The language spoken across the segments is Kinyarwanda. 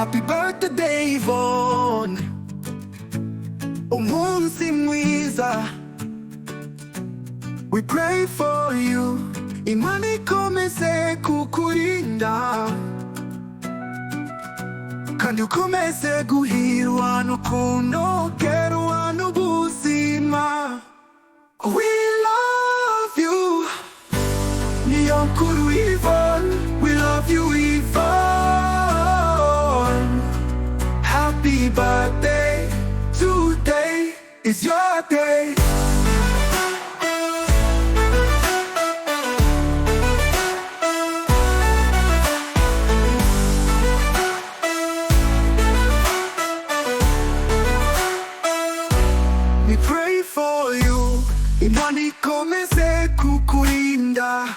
Happy birthday Yvonne, umunsi mwiza. We pray for you, Imana ikomeze kukurinda, kandi ukomeze guhirwa n'urukundo gerwa n'ubuzima. We love you, Niyonkuru Yvonne. We love you, Yvonne. Happy birthday, today is your day. We pray for you, Imana ikomeze kukurinda,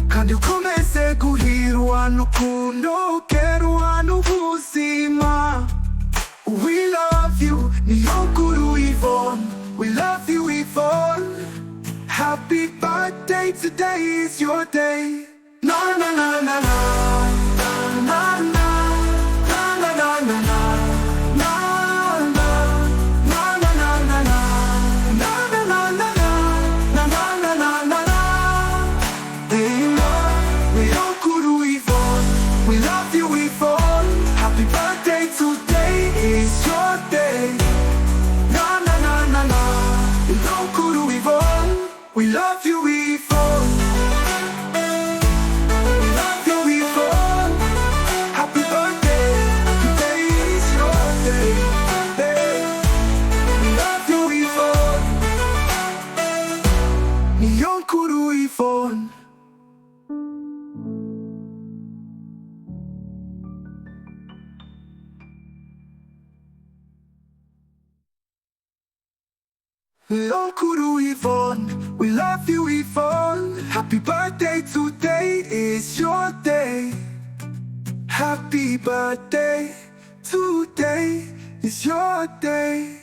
kandi ukomeze guhirwa n'urukundo gerwa n'ubuzima. We love you, Niyonkuru Yvonne. We love you, Yvonne. Happy birthday, today is your day. Na na na na na, na na na, na na na na na. We love you, Yvonne. Happy birthday, today is your day. Na na na na na, Niyonkuru Yvonne. We love you, Yvonne. We love you, Yvonne. Happy birthday, today is your day. We love you, Yvonne. Niyonkuru Yvonne. Niyonkuru Yvonne, we love you, Yvonne. Happy birthday, today is your day. Happy birthday, today is your day.